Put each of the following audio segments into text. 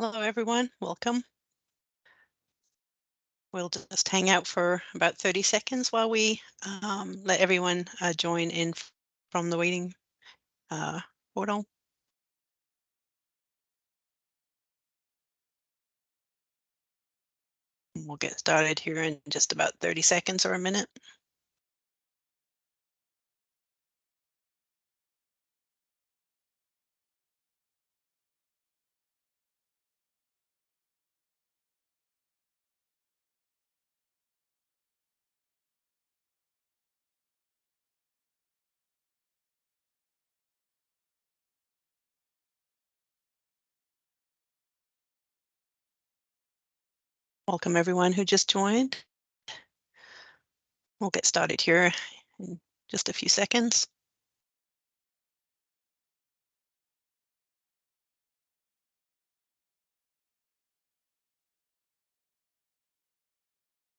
Hello, everyone. Welcome. We'll just hang out for about 30 seconds while we let everyone join in from the waiting portal. We'll get started here in just about 30 seconds or a minute. Welcome, everyone who just joined. We'll get started here in just a few seconds.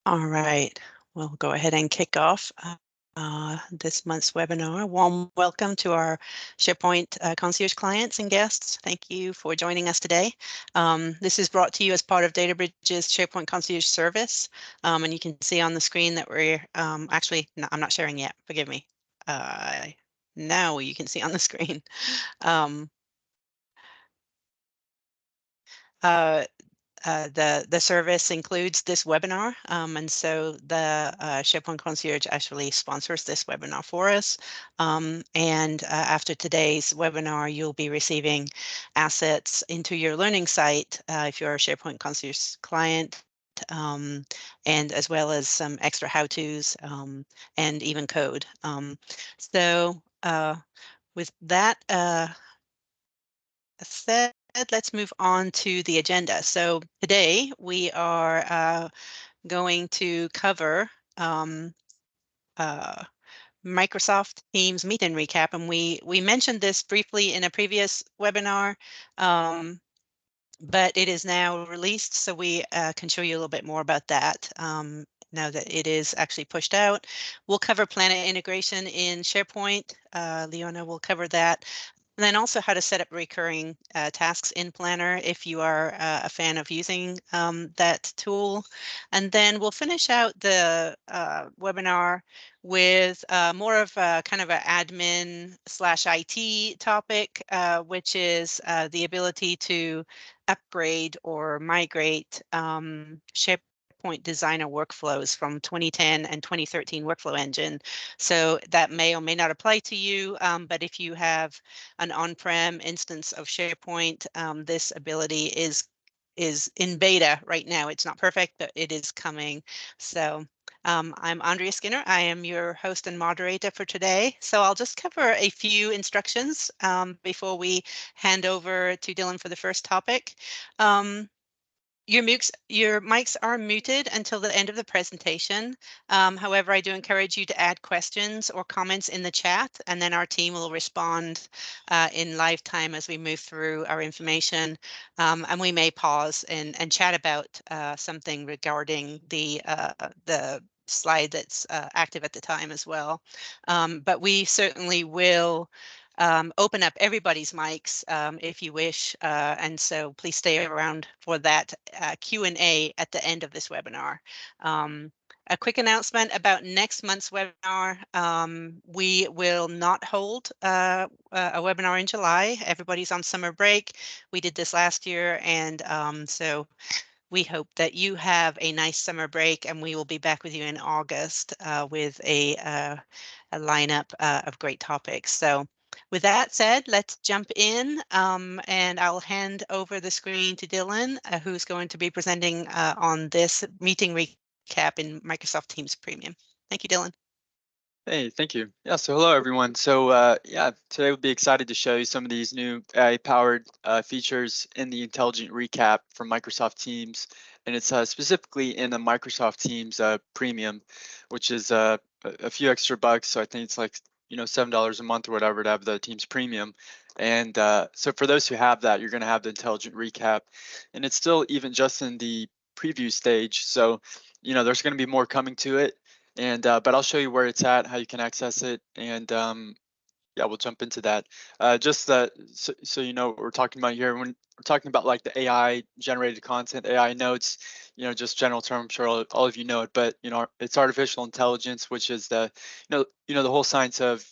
All right, we'll go ahead and kick off this month's webinar. Warm welcome to our SharePoint Concierge clients and guests. Thank you for joining us today. This is brought to you as part of dataBridge's SharePoint Concierge service. And you can see on the screen that we're actually, no, I'm not sharing yet, forgive me. Now you can see on the screen. The service includes this webinar, and so the SharePoint Concierge actually sponsors this webinar for us. And after today's webinar, you'll be receiving assets into your learning site if you're a SharePoint Concierge client, and as well as some extra how-tos and even code. So with that said, let's move on to the agenda. So today we are going to cover Microsoft Teams Meet and Recap, and we mentioned this briefly in a previous webinar, but it is now released, so we can show you a little bit more about that. Now that it is actually pushed out. We'll cover Planet integration in SharePoint. Leona will cover that. And then also how to set up recurring tasks in Planner if you are a fan of using that tool. And then we'll finish out the webinar with more of a kind of an admin/IT topic, which is the ability to upgrade or migrate SharePoint Designer workflows from 2010 and 2013 workflow engine. So that may or may not apply to you, but if you have an on-prem instance of SharePoint, this ability is in beta right now. It's not perfect, but it is coming. So I'm Andrea Skinner. I am your host and moderator for today. So I'll just cover a few instructions before we hand over to Dylan for the first topic. Your mics are muted until the end of the presentation. However, I do encourage you to add questions or comments in the chat, and then our team will respond in live time as we move through our information. And we may pause and chat about something regarding the slide that's active at the time as well. But we certainly will open up everybody's mics if you wish, and so please stay around for that Q&A at the end of this webinar. A quick announcement about next month's webinar. We will not hold a webinar in July. Everybody's on summer break. We did this last year, and so we hope that you have a nice summer break, and we will be back with you in August with a lineup of great topics. So with that said, let's jump in, and I'll hand over the screen to Dylan, who's going to be presenting on this meeting recap in Microsoft Teams Premium. Thank you, Dylan. Hey, thank you. Yeah, so hello, everyone. So yeah, today we'll be excited to show you some of these new AI-powered features in the Intelligent Recap from Microsoft Teams. And it's specifically in the Microsoft Teams Premium, which is a few extra bucks. So I think it's like, $7 a month or whatever to have the Teams Premium. And so for those who have that, you're going to have the Intelligent Recap. And it's still even just in the preview stage. So, there's going to be more coming to it. And but I'll show you where it's at, how you can access it, and yeah, we'll jump into that. Just so you know what we're talking about here when we're talking about like the AI generated content, AI notes, just general term. I'm sure all of you know it, but it's artificial intelligence, which is the the whole science of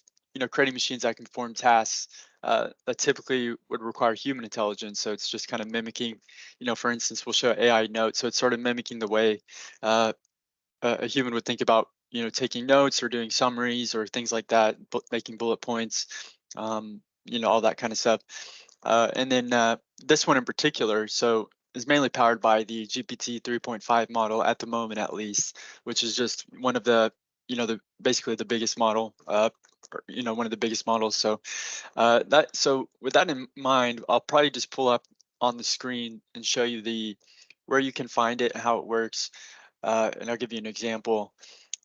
creating machines that can perform tasks that typically would require human intelligence. So it's just kind of mimicking, for instance, we'll show AI notes. So it's sort of mimicking the way uh, a human would think about taking notes or doing summaries or things like that, making bullet points, all that kind of stuff. And then this one in particular, so is mainly powered by the GPT 3.5 model at the moment, at least, which is just one of the basically the biggest model, one of the biggest models. So so with that in mind, I'll probably just pull up on the screen and show you where you can find it, how it works, and I'll give you an example.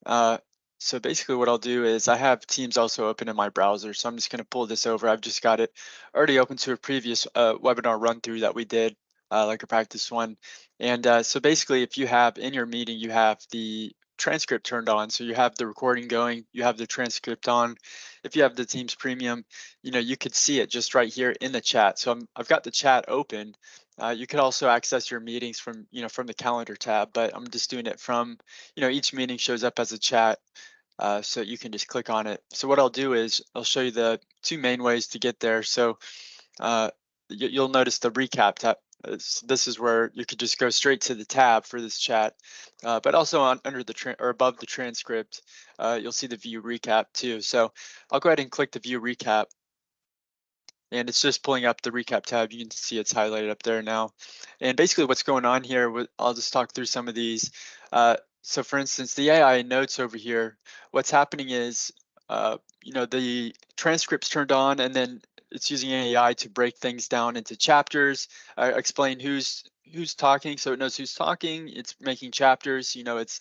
Uh, so basically what I'll do is I have Teams also open in my browser. So I'm just going to pull this over. I've just got it already open to a previous webinar run through that we did, like a practice one. And so basically if you have in your meeting, you have the transcript turned on. So you have the recording going, you have the transcript on. If you have the Teams Premium, you could see it just right here in the chat. So I've got the chat open. You could also access your meetings from the calendar tab, but I'm just doing it from each meeting shows up as a chat, so you can just click on it. So what I'll do is I'll show you the two main ways to get there. So uh, you'll notice the recap tab. This is where you could just go straight to the tab for this chat, but also under the or above the transcript, you'll see the view recap too. So I'll go ahead and click the view recap. And it's just pulling up the recap tab. You can see it's highlighted up there now. And basically what's going on here, I'll just talk through some of these. So for instance, the AI notes over here, what's happening is, the transcript's turned on and then it's using AI to break things down into chapters, explain who's talking, so it knows who's talking. It's making chapters, it's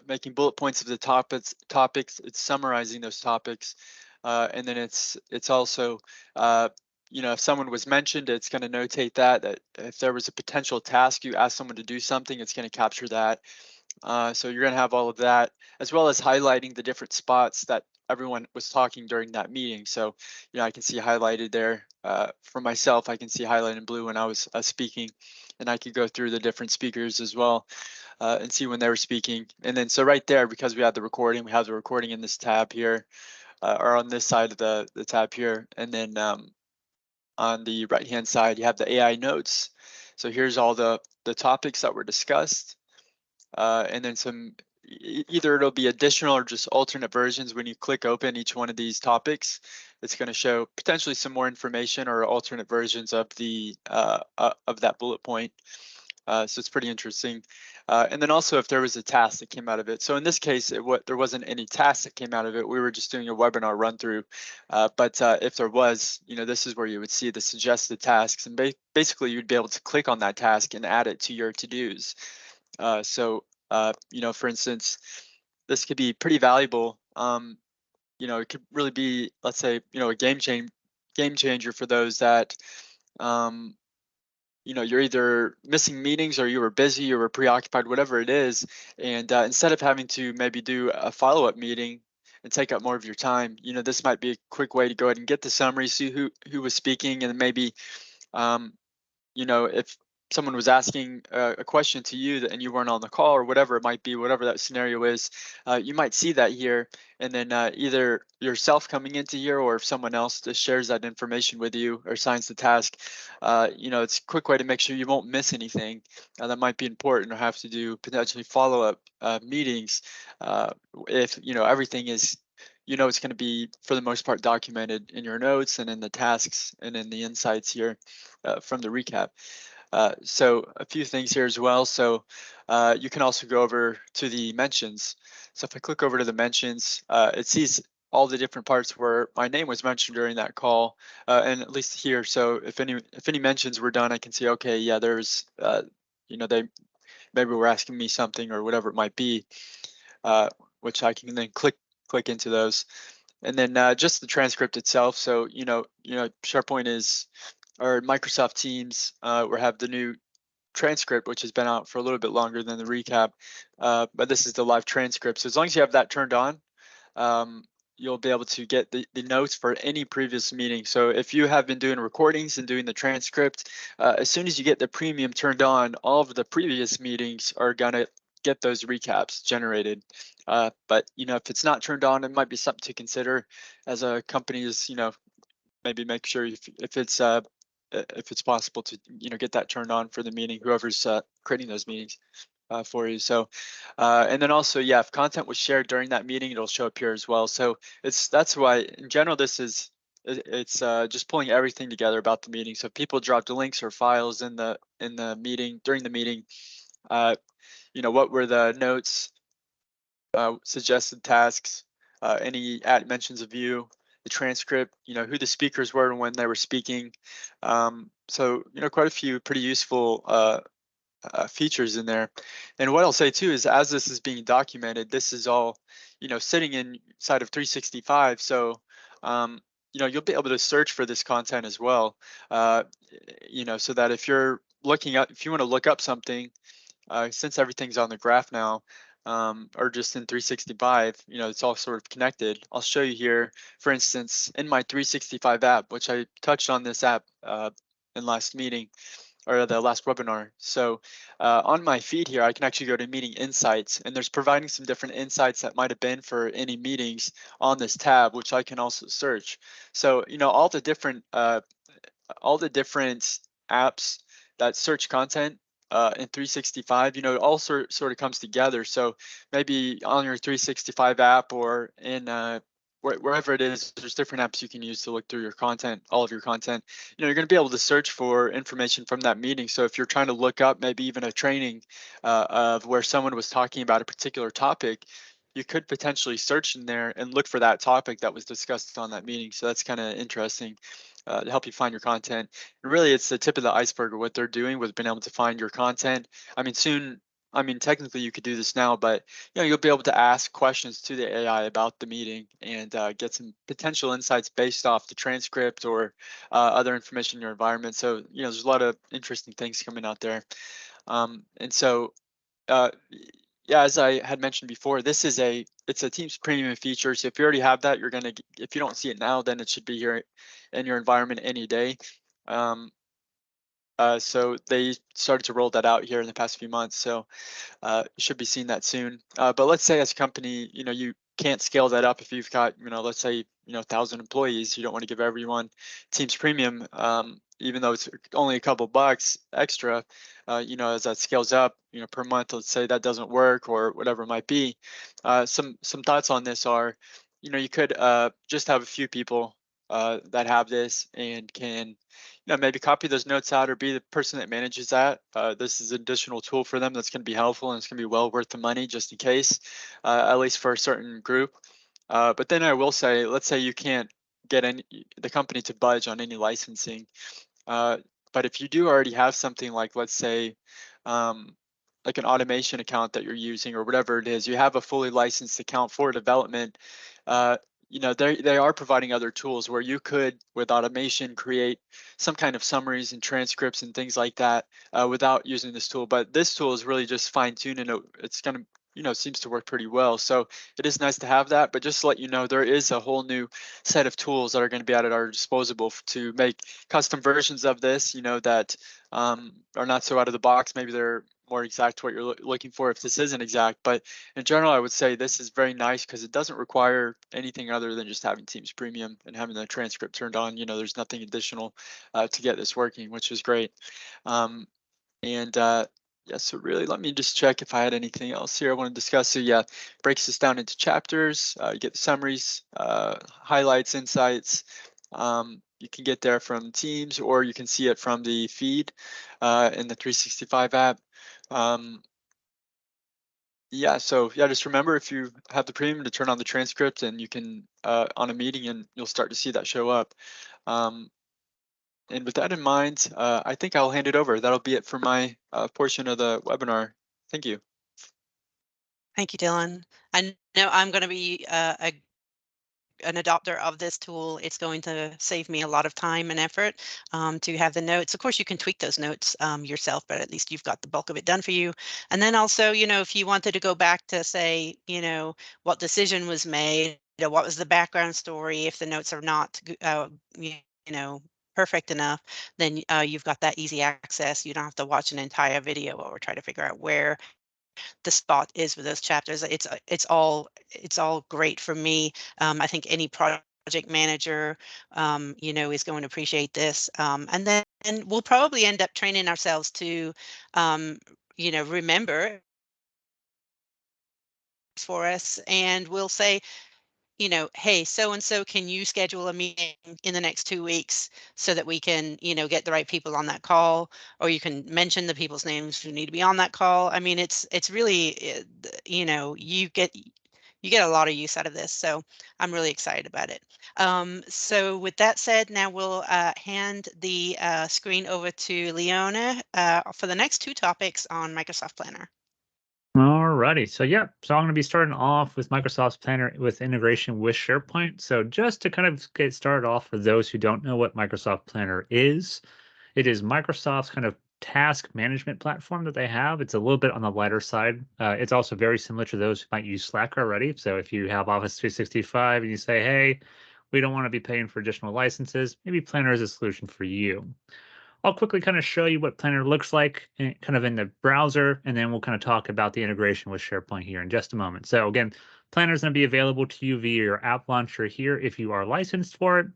making bullet points of the topics. It's summarizing those topics. And then it's also if someone was mentioned, it's going to notate that if there was a potential task, you ask someone to do something, it's going to capture that. So you're going to have all of that, as well as highlighting the different spots that everyone was talking during that meeting. So, I can see highlighted there for myself. I can see highlighted in blue when I was speaking, and I could go through the different speakers as well and see when they were speaking. And then so right there, because we have the recording in this tab here, or on this side of the tab here. And then on the right hand side, you have the AI notes. So here's all the topics that were discussed. And then either it'll be additional or just alternate versions. When you click open each one of these topics, it's going to show potentially some more information or alternate versions of of that bullet point. So it's pretty interesting. And then also if there was a task that came out of it. So in this case, there wasn't any task that came out of it. We were just doing a webinar run through. But if there was, this is where you would see the suggested tasks. And basically you'd be able to click on that task and add it to your to-dos. For instance, this could be pretty valuable. It could really be, let's say, a game changer for those that you're either missing meetings or you were busy or were preoccupied, whatever it is. And instead of having to maybe do a follow-up meeting and take up more of your time, this might be a quick way to go ahead and get the summary, see who was speaking, and maybe, if someone was asking a question to you and you weren't on the call or whatever it might be, whatever that scenario is, you might see that here. And then either yourself coming into here or if someone else just shares that information with you or assigns the task, it's a quick way to make sure you won't miss anything that might be important or have to do potentially follow-up meetings if, everything is it's going to be, for the most part, documented in your notes and in the tasks and in the insights here from the recap. So a few things here as well. So you can also go over to the mentions. So if I click over to the mentions, it sees all the different parts where my name was mentioned during that call, and at least here. So if any mentions were done, I can see, okay, yeah, there's, they maybe were asking me something or whatever it might be, which I can then click into those. And then just the transcript itself. So, SharePoint is, or Microsoft Teams, we have the new transcript, which has been out for a little bit longer than the recap, but this is the live transcript. So as long as you have that turned on, you'll be able to get the notes for any previous meeting. So if you have been doing recordings and doing the transcript, as soon as you get the premium turned on, all of the previous meetings are gonna get those recaps generated. But if it's not turned on, it might be something to consider as a company is, maybe make sure if it's possible to get that turned on for the meeting, whoever's creating those meetings for you. So and then also, yeah, if content was shared during that meeting, it'll show up here as well. So that's why in general it's just pulling everything together about the meeting. So if people dropped links or files in the meeting during the meeting, what were the notes, suggested tasks, any mentions of you, the transcript, who the speakers were and when they were speaking. So quite a few pretty useful features in there. And what I'll say too is, as this is being documented, this is all sitting inside of 365. So you'll be able to search for this content as well. So that if you want to look up something, since everything's on the graph now, or just in 365, it's all sort of connected. I'll show you here, for instance, in my 365 app, which I touched on this app in last meeting, or the last webinar. So on my feed here, I can actually go to meeting insights, and there's providing some different insights that might have been for any meetings on this tab, which I can also search. So all the different apps that search content in 365, it all sort of comes together. So maybe on your 365 app or in wherever it is, there's different apps you can use to look through your content, all of your content. You're going to be able to search for information from that meeting. So if you're trying to look up maybe even a training of where someone was talking about a particular topic, you could potentially search in there and look for that topic that was discussed on that meeting. So that's kind of interesting to help you find your content. And really, it's the tip of the iceberg of what they're doing with being able to find your content. Technically you could do this now, but you'll be able to ask questions to the AI about the meeting and get some potential insights based off the transcript or other information in your environment. So there's a lot of interesting things coming out there. And so yeah, as I had mentioned before, it's a Teams premium feature. So if you already have that, if you don't see it now, then it should be here in your environment any day. So they started to roll that out here in the past few months. So you should be seeing that soon. But let's say as a company, you can't scale that up if you've got, let's say, 1,000 employees. You don't want to give everyone Teams Premium, even though it's only a couple bucks extra. As that scales up, per month, let's say that doesn't work or whatever it might be. Some thoughts on this are, you could just have a few people that have this and can maybe copy those notes out or be the person that manages that. This is an additional tool for them that's going to be helpful, and it's going to be well worth the money just in case, at least for a certain group. But then I will say, let's say you can't get the company to budge on any licensing. But if you do already have something like, let's say, like an automation account that you're using or whatever it is, you have a fully licensed account for development, they are providing other tools where you could, with automation, create some kind of summaries and transcripts and things like that without using this tool. But this tool is really just fine-tuned, and it's going to, seems to work pretty well. So it is nice to have that, but just to let you know, there is a whole new set of tools that are going to be at our disposal to make custom versions of this, that are not so out of the box. Maybe they're more exact to what you're looking for if this isn't exact. But in general, I would say this is very nice because it doesn't require anything other than just having Teams Premium and having the transcript turned on. There's nothing additional to get this working, which is great. Yeah, so really, let me just check if I had anything else here I want to discuss. So yeah, breaks this down into chapters. You get the summaries, highlights, insights. You can get there from Teams, or you can see it from the feed in the 365 app. Yeah, so yeah, just remember, if you have the premium, to turn on the transcript, and you can on a meeting, and you'll start to see that show up. And with that in mind, I think I'll hand it over. That'll be it for my portion of the webinar. Thank you. Thank you, Dylan. I know I'm going to be an adopter of this tool. It's going to save me a lot of time and effort to have the notes. Of course, you can tweak those notes yourself, but at least you've got the bulk of it done for you. And then also, if you wanted to go back to say, what decision was made what was the background story. If the notes are not, you know, perfect enough, then you've got that easy access. You don't have to watch an entire video or try to figure out where the spot is with those chapters. It's all great for me. I think any project manager, is going to appreciate this. And then we'll probably end up training ourselves to, remember for us, and we'll say, hey, so and so, can you schedule a meeting in the next 2 weeks so that we can, get the right people on that call? Or you can mention the people's names who need to be on that call. I mean, it's really, you get a lot of use out of this. So I'm really excited about it. So with that said, now we'll hand the screen over to Leona for the next two topics on Microsoft Planner. Alrighty, so I'm going to be starting off with Microsoft's Planner with integration with SharePoint. So just to kind of get started off, for those who don't know what Microsoft Planner is, it is Microsoft's kind of task management platform that they have. It's a little bit on the lighter side. It's also very similar to those who might use Slack already. So if you have Office 365 and you say, hey, we don't want to be paying for additional licenses, maybe Planner is a solution for you. I'll quickly kind of show you what Planner looks like kind of in the browser, and then we'll kind of talk about the integration with SharePoint here in just a moment. So again, Planner is going to be available to you via your app launcher here if you are licensed for it. And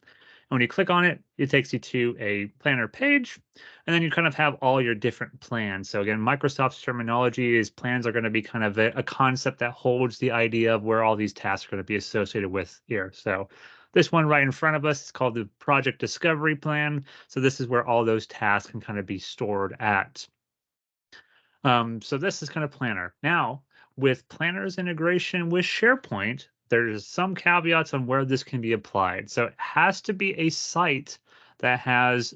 when you click on it, it takes you to a Planner page, and then you kind of have all your different plans. So again, Microsoft's terminology is plans are going to be kind of a concept that holds the idea of where all these tasks are going to be associated with here. So this one right in front of us is called the Project Discovery Plan. So this is where all those tasks can kind of be stored at. So this is kind of Planner. Now, with Planner's integration with SharePoint, there's some caveats on where this can be applied. So it has to be a site that has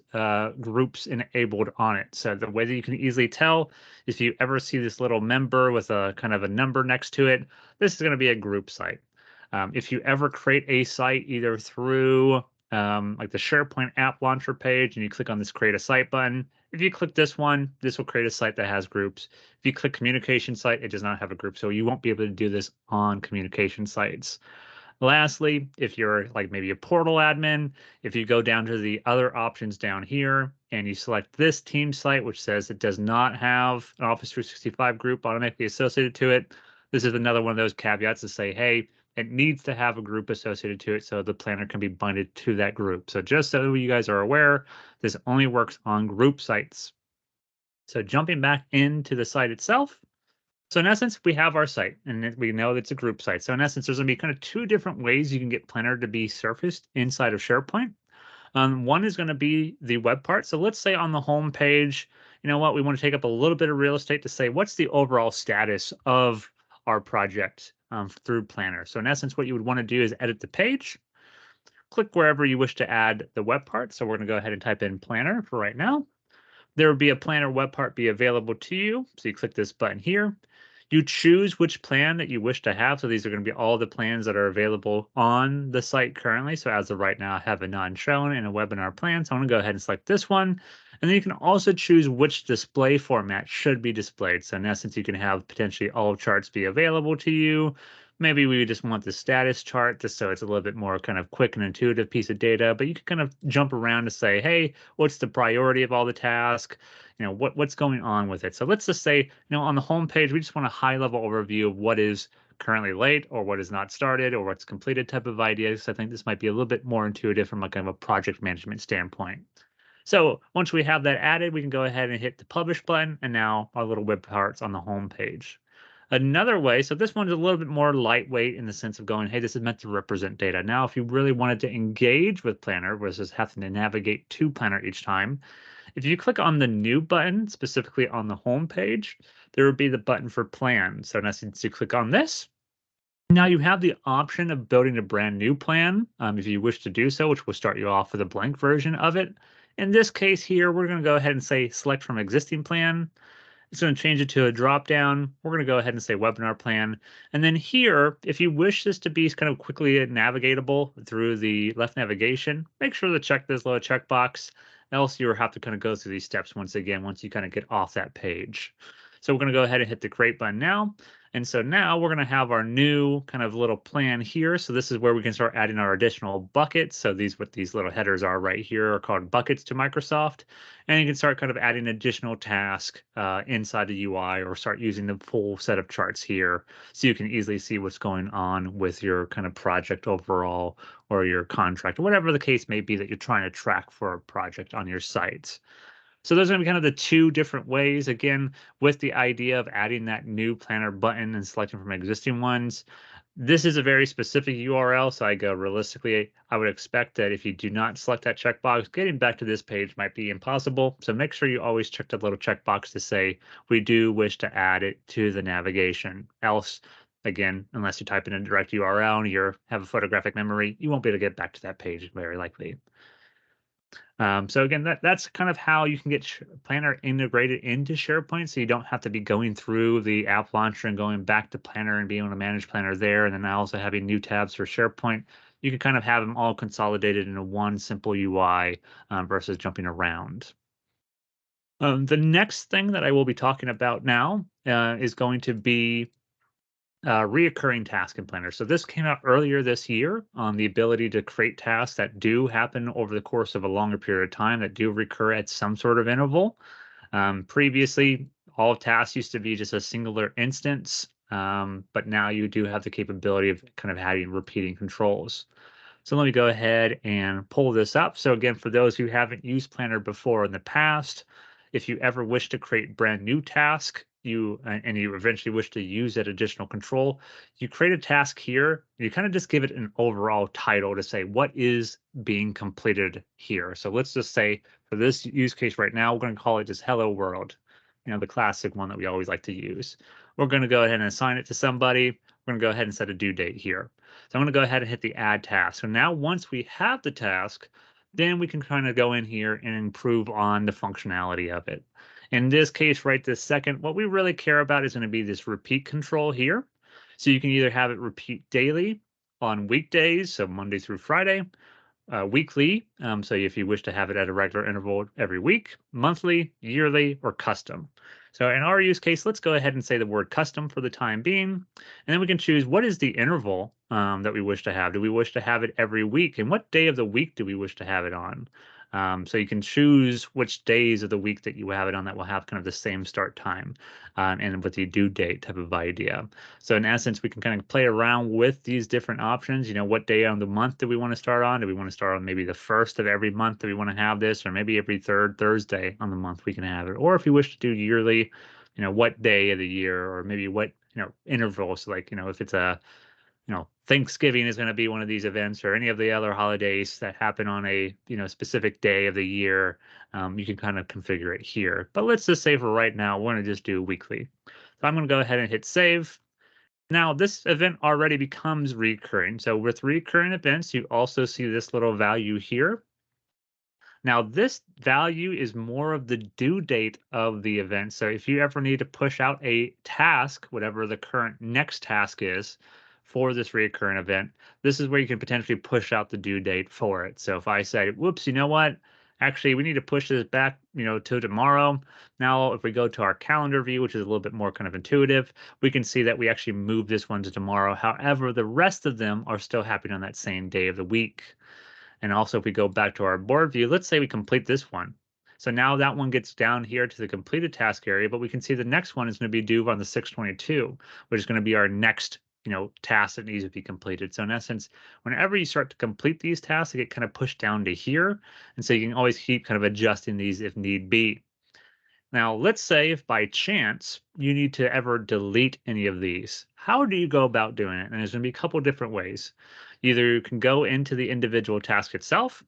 groups enabled on it. So the way that you can easily tell, if you ever see this little member with a kind of a number next to it, this is going to be a group site. If you ever create a site either through like the SharePoint app launcher page and you click on this create a site button, if you click this one, this will create a site that has groups. If you click communication site, it does not have a group. So you won't be able to do this on communication sites. Lastly, if you're like maybe a portal admin, if you go down to the other options down here and you select this team site, which says it does not have an Office 365 group automatically associated to it, this is another one of those caveats to say, hey, it needs to have a group associated to it so the planner can be binded to that group. So just so you guys are aware, this only works on group sites. So jumping back into the site itself. So in essence, we have our site and we know it's a group site. So in essence, there's going to be kind of two different ways you can get Planner to be surfaced inside of SharePoint. One is going to be the web part. So let's say on the home page, you know what, we want to take up a little bit of real estate to say, what's the overall status of our project through Planner? So in essence, what you would want to do is edit the page, click wherever you wish to add the web part. So we're going to go ahead and type in Planner for right now. There will be a Planner web part be available to you. So you click this button here. You choose which plan that you wish to have. So these are going to be all the plans that are available on the site currently. So as of right now, I have a none shown and a webinar plan. So I'm going to go ahead and select this one. And then you can also choose which display format should be displayed. So in essence, you can have potentially all charts be available to you. Maybe we just want the status chart just so it's a little bit more kind of quick and intuitive piece of data, but you can kind of jump around to say, hey, what's the priority of all the tasks? What's going on with it? So let's just say, on the home page, we just want a high level overview of what is currently late or what is not started or what's completed type of ideas. So I think this might be a little bit more intuitive from a kind of a project management standpoint. So once we have that added, we can go ahead and hit the publish button, and now our little web part's on the home page. Another way, so this one's a little bit more lightweight in the sense of going, hey, this is meant to represent data. Now, if you really wanted to engage with Planner versus having to navigate to Planner each time, if you click on the new button, specifically on the home page, there would be the button for plan. So in essence, you click on this. Now you have the option of building a brand new plan if you wish to do so, which will start you off with a blank version of it. In this case here, we're going to go ahead and say select from existing plan. It's going to change it to a drop down. We're going to go ahead and say webinar plan. And then here, if you wish this to be kind of quickly navigatable through the left navigation, make sure to check this little checkbox. Else you'll have to kind of go through these steps once again, once you kind of get off that page. So we're going to go ahead and hit the create button now. And so now we're going to have our new kind of little plan here. So this is where we can start adding our additional buckets. So what these little headers are right here are called buckets to Microsoft. And you can start kind of adding additional tasks inside the UI, or start using the full set of charts here so you can easily see what's going on with your kind of project overall, or your contract, or whatever the case may be that you're trying to track for a project on your site. So those are going to be kind of the two different ways, again, with the idea of adding that new planner button and selecting from existing ones. This is a very specific URL, so realistically, I would expect that if you do not select that checkbox, getting back to this page might be impossible. So make sure you always check that little checkbox to say, we do wish to add it to the navigation. Else, again, unless you type in a direct URL and you have a photographic memory, you won't be able to get back to that page very likely. So again, that's kind of how you can get Planner integrated into SharePoint, so you don't have to be going through the app launcher and going back to Planner and being able to manage Planner there, and then also having new tabs for SharePoint. You can kind of have them all consolidated into one simple UI versus jumping around. The next thing that I will be talking about now is going to be reoccurring task in Planner. So this came out earlier this year on the ability to create tasks that do happen over the course of a longer period of time, that do recur at some sort of interval. Previously, all tasks used to be just a singular instance, but now you do have the capability of kind of having repeating controls. So let me go ahead and pull this up. So again, for those who haven't used Planner before in the past, if you ever wish to create brand new task, you eventually wish to use that additional control, you create a task here. You kind of just give it an overall title to say what is being completed here. So let's just say for this use case right now, we're going to call it just Hello World, the classic one that we always like to use. We're going to go ahead and assign it to somebody. We're going to go ahead and set a due date here. So I'm going to go ahead and hit the add task. So now once we have the task, then we can kind of go in here and improve on the functionality of it. In this case, right this second, what we really care about is going to be this repeat control here. So you can either have it repeat daily on weekdays, so Monday through Friday, weekly, so if you wish to have it at a regular interval every week, monthly, yearly, or custom. So in our use case, let's go ahead and say the word custom for the time being, and then we can choose what is the interval that we wish to have. Do we wish to have it every week? And what day of the week do we wish to have it on? So you can choose which days of the week that you have it on that will have kind of the same start time and with the due date type of idea. So in essence, we can kind of play around with these different options. What day of the month do we want to start on? Do we want to start on maybe the first of every month that we want to have this, or maybe every third Thursday on the month we can have it? Or if you wish to do yearly, what day of the year, or maybe what, intervals, like, if it's a Thanksgiving is going to be one of these events, or any of the other holidays that happen on a, specific day of the year, you can kind of configure it here. But let's just say for right now, we're going to just do weekly. So I'm going to go ahead and hit save. Now this event already becomes recurring. So with recurring events, you also see this little value here. Now this value is more of the due date of the event. So if you ever need to push out a task, whatever the current next task is, for this recurring event, this is where you can potentially push out the due date for it. So if I say, whoops, you know what? Actually, we need to push this back, to tomorrow. Now, if we go to our calendar view, which is a little bit more kind of intuitive, we can see that we actually move this one to tomorrow. However, the rest of them are still happening on that same day of the week. And also, if we go back to our board view, let's say we complete this one. So now that one gets down here to the completed task area, but we can see the next one is going to be due on the 6/22, which is going to be our next task that needs to be completed. So in essence, whenever you start to complete these tasks, they get kind of pushed down to here. And so you can always keep kind of adjusting these if need be. Now, let's say if by chance you need to ever delete any of these, how do you go about doing it? And there's going to be a couple different ways. Either you can go into the individual task itself,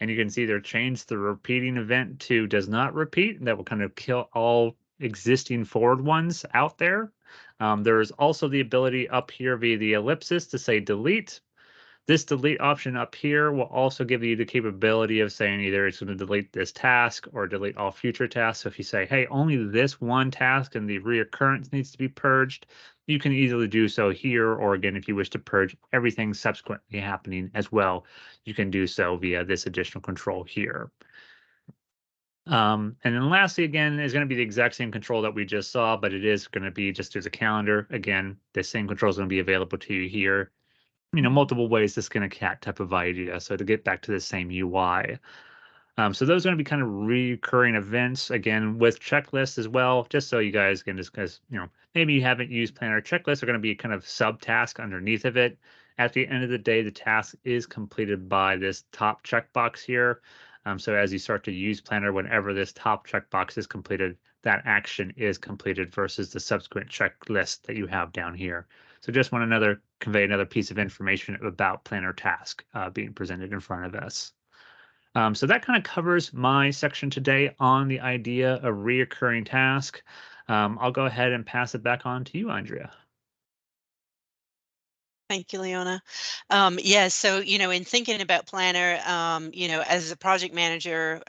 and you can see either change the repeating event to does not repeat. That will kind of kill all existing forward ones out there. There's also the ability up here via the ellipsis to say delete. This delete option up here will also give you the capability of saying either it's going to delete this task or delete all future tasks. So if you say, hey, only this one task and the reoccurrence needs to be purged, you can easily do so here. Or again, if you wish to purge everything subsequently happening as well, you can do so via this additional control here. And then lastly, again, is going to be the exact same control that we just saw, but it is going to be just as a calendar. Again, the same control is going to be available to you here. Multiple ways to skin a cat type of idea. So to get back to the same UI. So those are going to be kind of recurring events, again, with checklists as well, just so you guys can discuss, maybe you haven't used Planner. Checklists are going to be kind of subtask underneath of it. At the end of the day, the task is completed by this top checkbox here. So as you start to use Planner, whenever this top checkbox is completed, that action is completed versus the subsequent checklist that you have down here. So just want to convey another piece of information about Planner task being presented in front of us. So that kind of covers my section today on the idea of reoccurring task. I'll go ahead and pass it back on to you, Andrea. Thank you, Leona. Yeah, so, in thinking about Planner, as a project manager,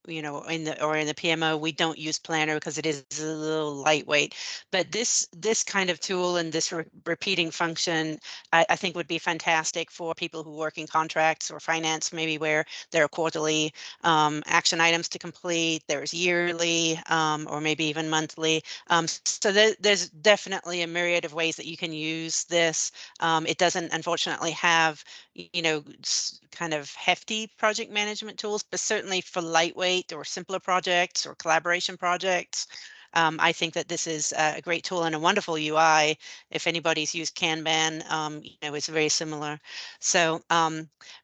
in the PMO, we don't use Planner because it is a little lightweight. But this kind of tool and this repeating function, I think would be fantastic for people who work in contracts or finance, maybe where there are quarterly action items to complete, there's yearly, or maybe even monthly. So there's definitely a myriad of ways that you can use this. It doesn't, unfortunately, have, kind of hefty project management tools, but certainly for lightweight or simpler projects or collaboration projects, I think that this is a great tool and a wonderful UI. If anybody's used Kanban, it's very similar. So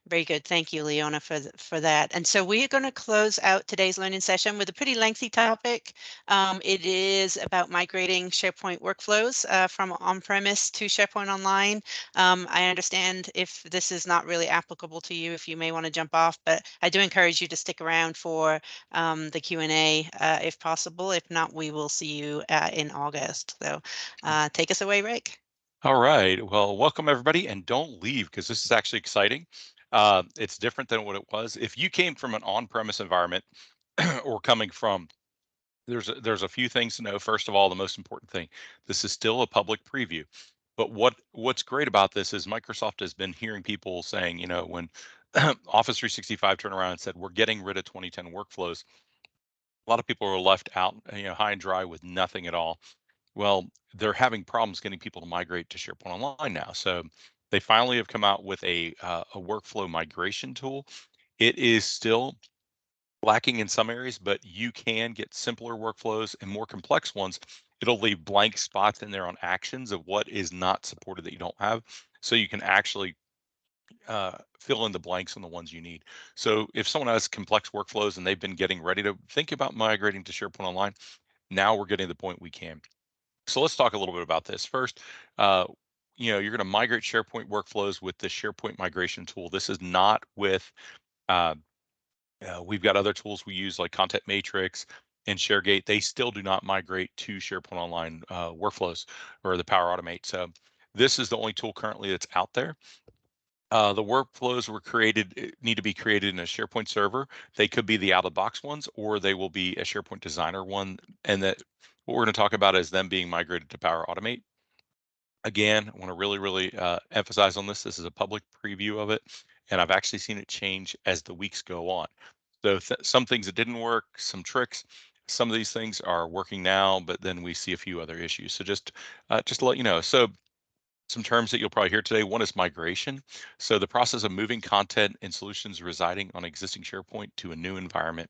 very good. Thank you, Leona, for that. And so we are going to close out today's learning session with a pretty lengthy topic. It is about migrating SharePoint workflows from on-premise to SharePoint Online. I understand if this is not really applicable to you, if you may want to jump off, but I do encourage you to stick around for the Q&A if possible. If not, we will see you in August. So take us away, Rick. All right. Well, welcome everybody, and don't leave because this is actually exciting. It's different than what it was. If you came from an on-premise environment or coming from, there's a few things to know. First of all, the most important thing, this is still a public preview. But what's great about this is Microsoft has been hearing people saying, when Office 365 turned around and said, we're getting rid of 2010 workflows, a lot of people were left out, high and dry with nothing at all. Well, they're having problems getting people to migrate to SharePoint Online now. So they finally have come out with a workflow migration tool. It is still lacking in some areas, but you can get simpler workflows and more complex ones. It'll leave blank spots in there on actions of what is not supported that you don't have. So you can actually fill in the blanks on the ones you need. So if someone has complex workflows and they've been getting ready to think about migrating to SharePoint Online, now we're getting to the point we can. So let's talk a little bit about this. First, you're going to migrate SharePoint workflows with the SharePoint Migration Tool. This is not with, we've got other tools we use like Content Matrix and ShareGate. They still do not migrate to SharePoint Online workflows or the Power Automate. So this is the only tool currently that's out there. The workflows need to be created in a SharePoint Server. They could be the out-of-the-box ones, or they will be a SharePoint Designer one. And that what we're going to talk about is them being migrated to Power Automate. Again, I want to really, really emphasize on this. This is a public preview of it, and I've actually seen it change as the weeks go on. So some things that didn't work, some tricks. Some of these things are working now, but then we see a few other issues. So just to let you know. So some terms that you'll probably hear today. One is migration. So the process of moving content and solutions residing on existing SharePoint to a new environment,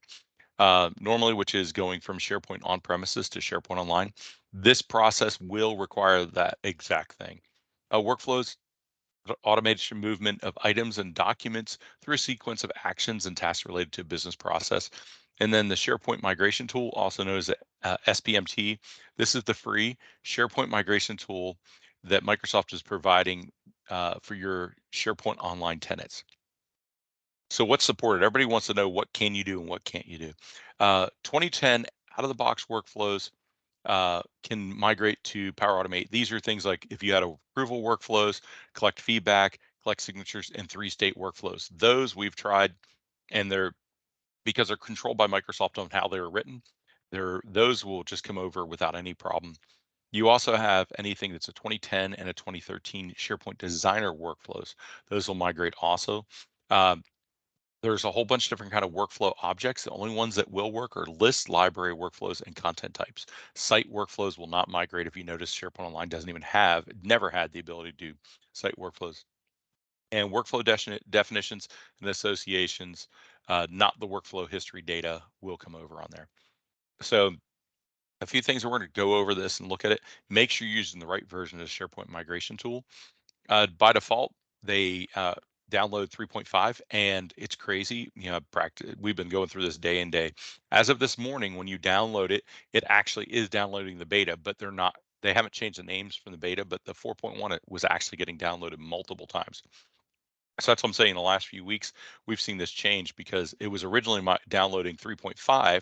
normally, which is going from SharePoint on-premises to SharePoint Online. This process will require that exact thing. Workflows, automation movement of items and documents through a sequence of actions and tasks related to a business process. And then the SharePoint Migration Tool, also known as SPMT. This is the free SharePoint Migration Tool that Microsoft is providing for your SharePoint Online tenants. So what's supported? Everybody wants to know what can you do and what can't you do. 2010 out-of-the-box workflows can migrate to Power Automate. These are things like if you had approval workflows, collect feedback, collect signatures, and 3-state workflows. Those we've tried, and because they're controlled by Microsoft on how they're written, those will just come over without any problem. You also have anything that's a 2010 and a 2013 SharePoint Designer workflows. Those will migrate also. There's a whole bunch of different kind of workflow objects. The only ones that will work are list, library, workflows, and content types. Site workflows will not migrate. If you notice, SharePoint Online doesn't even have, never had the ability to do site workflows. And workflow definitions and associations, not the workflow history data, will come over on there. So a few things, we're going to go over this and look at it. Make sure you're using the right version of the SharePoint Migration Tool. By default, they download 3.5, and it's crazy. You know, we've been going through this day and day. As of this morning, when you download it, it actually is downloading the beta, but they haven't changed the names from the beta, but the 4.1 it was actually getting downloaded multiple times. So that's what I'm saying. In the last few weeks, we've seen this change because it was originally downloading 3.5,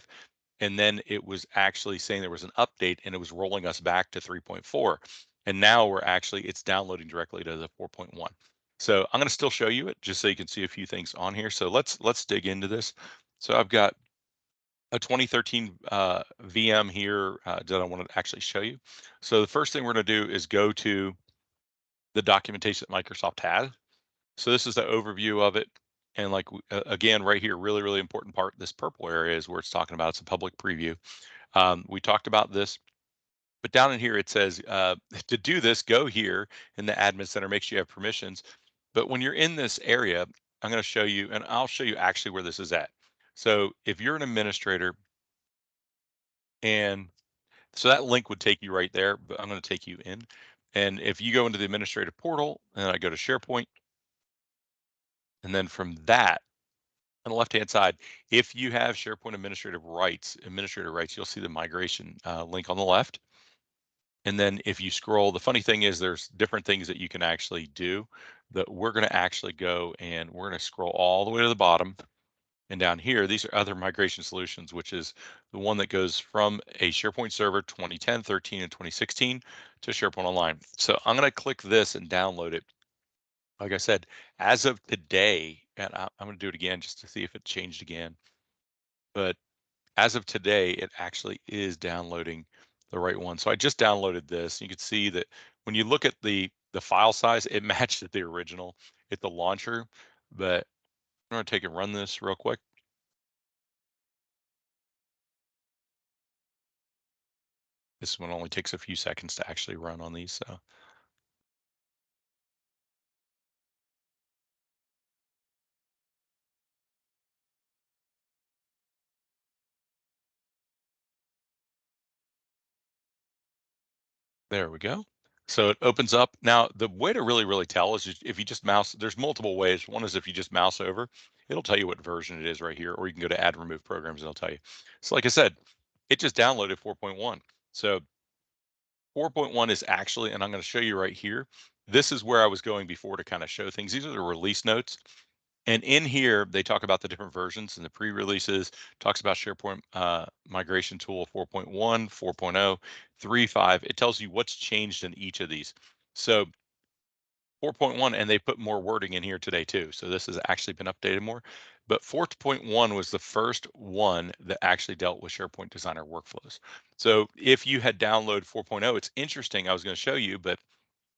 and then it was actually saying there was an update and it was rolling us back to 3.4. And now it's downloading directly to the 4.1. So I'm going to still show you it just so you can see a few things on here. So let's dig into this. So I've got a 2013 VM here that I want to actually show you. So the first thing we're going to do is go to the documentation that Microsoft has. So this is the overview of it. And like, again, right here, really, really important part, this purple area is where it's talking about. It's a public preview. We talked about this, but down in here, it says to do this, go here in the admin center, make sure you have permissions. But when you're in this area, I'm going to show you, and I'll show you actually where this is at. So if you're an administrator, and so that link would take you right there, but I'm going to take you in. And if you go into the administrative portal and I go to SharePoint, and then from that, on the left-hand side, if you have SharePoint administrator rights, you'll see the migration link on the left. And then if you scroll, the funny thing is there's different things that you can actually do that we're going to actually go, and we're going to scroll all the way to the bottom. And down here, these are other migration solutions, which is the one that goes from a SharePoint Server 2010, 13, and 2016 to SharePoint Online. So I'm going to click this and download it. Like I said, as of today, and I'm going to do it again just to see if it changed again. But as of today, it actually is downloading the right one. So I just downloaded this. You can see that when you look at the file size, it matched the original at the launcher. But I'm going to take and run this real quick. This one only takes a few seconds to actually run on these. So there we go. So it opens up. Now, the way to really, really tell is if you just mouse, there's multiple ways. One is if you just mouse over, it'll tell you what version it is right here, or you can go to add and remove programs and it'll tell you. So like I said, it just downloaded 4.1. So 4.1 is actually, and I'm going to show you right here. This is where I was going before to kind of show things. These are the release notes. And in here, they talk about the different versions and the pre-releases, talks about SharePoint Migration Tool 4.1, 4.0, 3.5. It tells you what's changed in each of these. So 4.1, and they put more wording in here today too. So this has actually been updated more. But 4.1 was the first one that actually dealt with SharePoint Designer workflows. So if you had downloaded 4.0, it's interesting. I was going to show you, but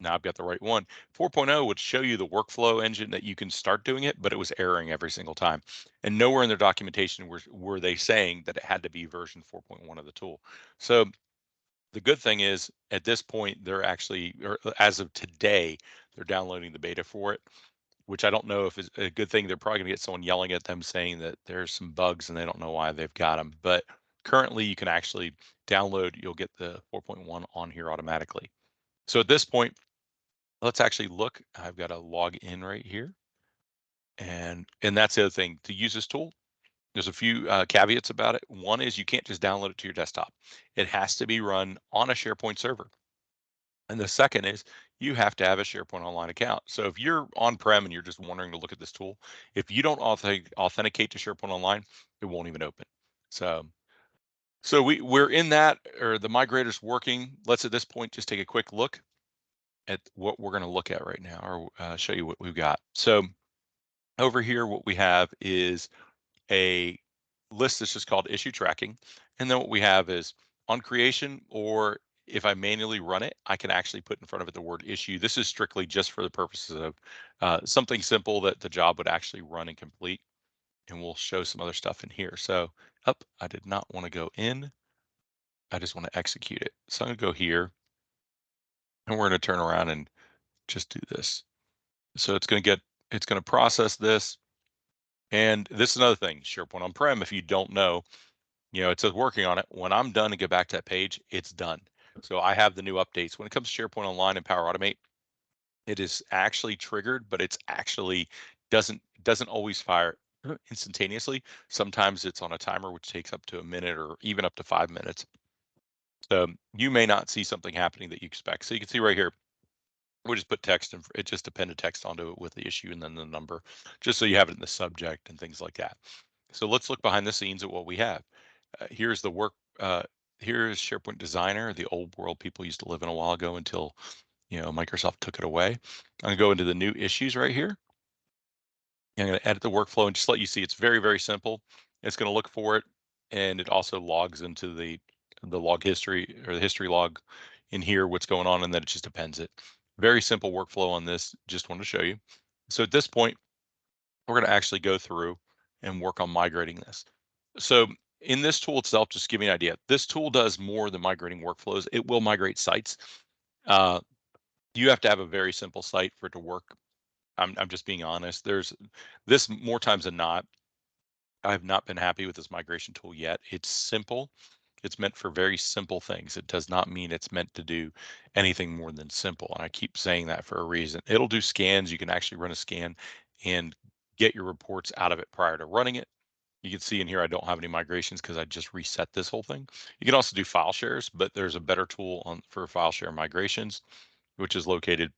now I've got the right one. 4.0 would show you the workflow engine that you can start doing it, but it was erroring every single time. And nowhere in their documentation were they saying that it had to be version 4.1 of the tool. So the good thing is at this point, they're actually, or as of today, they're downloading the beta for it, which I don't know if it's a good thing. They're probably going to get someone yelling at them saying that there's some bugs and they don't know why they've got them. But currently you can actually download, you'll get the 4.1 on here automatically. So at this point, let's actually look. I've got to log in right here. And that's the other thing. To use this tool, there's a few caveats about it. One is you can't just download it to your desktop. It has to be run on a SharePoint server. And the second is you have to have a SharePoint Online account. So if you're on-prem and you're just wondering to look at this tool, if you don't authenticate to SharePoint Online, it won't even open. So we're in that, or the migrator's working. Let's at this point just take a quick look at what we're going to look at right now, or show you what we've got. So over here, what we have is a list that's just called issue tracking. And then what we have is on creation, or if I manually run it, I can actually put in front of it the word issue. This is strictly just for the purposes of something simple that the job would actually run and complete. and we'll show some other stuff in here. So up, I did not want to go in. I just want to execute it. So I'm going to go here, and we're going to turn around and just do this. So it's going to process this. And this is another thing, SharePoint on-prem, if you don't know, it says working on it. When I'm done and get back to that page, it's done. So I have the new updates. When it comes to SharePoint Online and Power Automate, it is actually triggered, but it's actually doesn't always fire instantaneously. Sometimes it's on a timer, which takes up to a minute or even up to 5 minutes. So you may not see something happening that you expect. So you can see right here, we just put text and it just appended text onto it with the issue and then the number, just so you have it in the subject and things like that. So let's look behind the scenes at what we have. Here's the work. Here's SharePoint Designer, the old world people used to live in a while ago until Microsoft took it away. I'm gonna go into the new issues right here. I'm gonna edit the workflow and just let you see it's very, very simple. It's gonna look for it, and it also logs into the log history or the history log in here, what's going on, and then it just appends it. Very simple workflow on this, just wanted to show you. So at this point, we're gonna actually go through and work on migrating this. So in this tool itself, just to give you an idea, this tool does more than migrating workflows. It will migrate sites. You have to have a very simple site for it to work. I'm just being honest. There's this more times than not. I have not been happy with this migration tool yet. It's simple. It's meant for very simple things. It does not mean it's meant to do anything more than simple. And I keep saying that for a reason. It'll do scans. You can actually run a scan and get your reports out of it prior to running it. You can see in here, I don't have any migrations because I just reset this whole thing. You can also do file shares, but there's a better tool for file share migrations, which is located